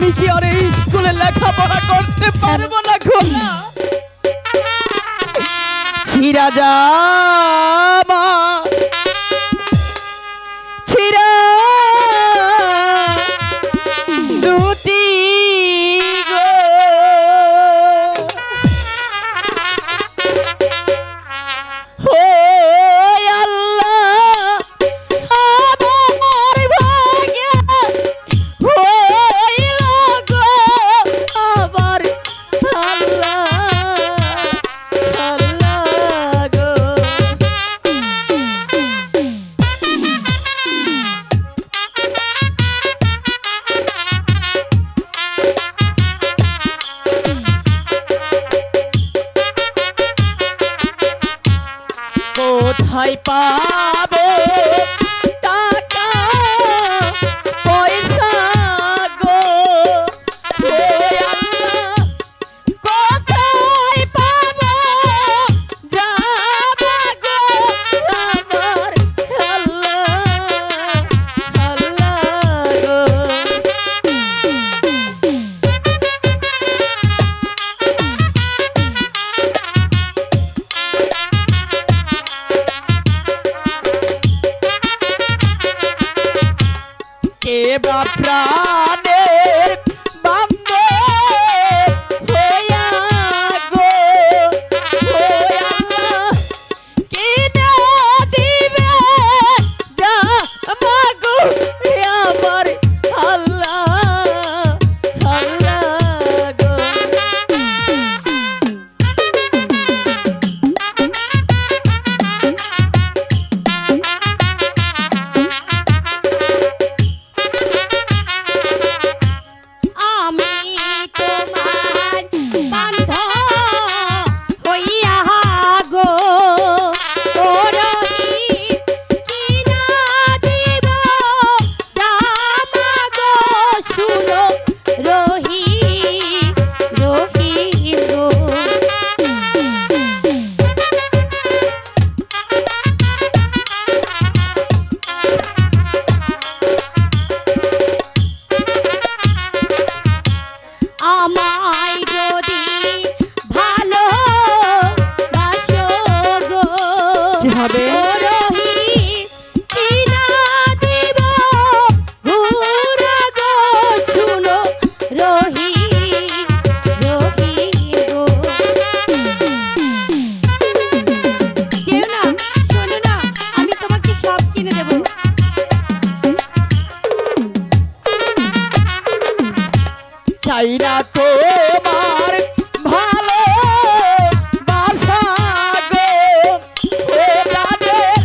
আমি কি আর এই স্কুলে লেখাপড়া করতে পারবো না খোলা? ছিড়া জামা ছিড়া দুটি গো, ও আল্লাহ আমার ভাগ্যে হইল গো আবার আল্লাহ আল্লাহ গো। কোথায় পাবো টাকা পয়সা গো, ও আল্লাহ কোথায় পাবো যাবা গো আমার আল্লাহ আল্লাহ গো। কে বা প্রাণের বান্ধব হইয়া গো, ও আল্লাহ কি না দিবে জামা গো আমার আল্লাহ আল্লাহ গো। আমায় যদি ভালো বাসো গো কি হবে কিনা দেব ঘুরা গো, শুনো রহি রহি গো। যেও না, শোনো না, আমি তোমাকে সব কিনে দেবো। চাই না তোমার ভালো বাসা গো, ও রাজের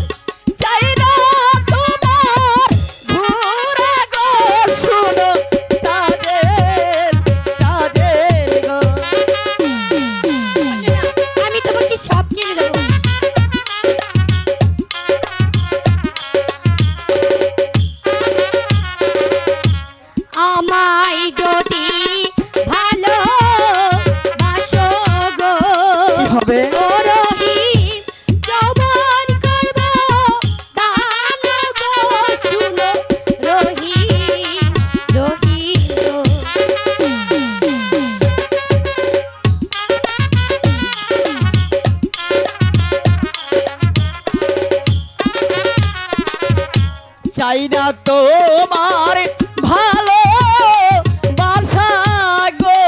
চাই না তোমার ঘুরা গো, শুনো তাদের তাদের গো। আমি তোমাকে সব কিনে দেবো। আমায় যদি ভালো বাসো গো হবে ও রহিম যৌবন করব দান গো, শুনো রহিম রহিম গো। চাই না তোমার ভালো বাসা গো,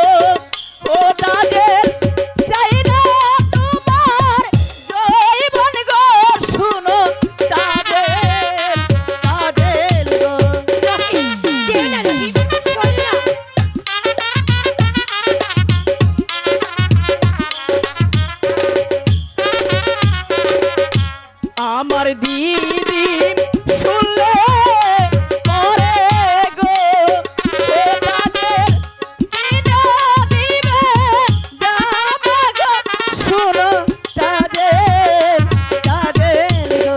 ও তাদের চাই না তোমার জীবন গো, শুনো তাদের তাদের গো। যেও না রহিম, শোনো না। আমার দিদি শুনলে পরে গো, ও তাদের কিনা দিবে জামা গো, শুনো তাদের তাদের গো।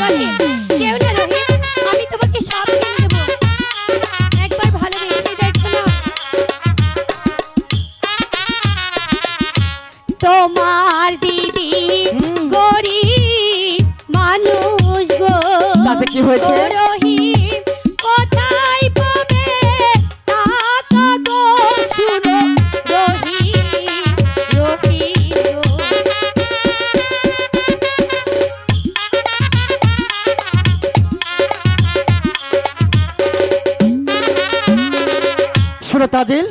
রহিম, যেও না রহিম, আমি তোমাকে সব কিনে দেবো। একবার ভালোবেসে দেখো না। তোমার দিদি গরিব মানুষ গো, তাতে কি হয়েছে? রহিম কোথায় পাবে টাকা শোনো তাজিল,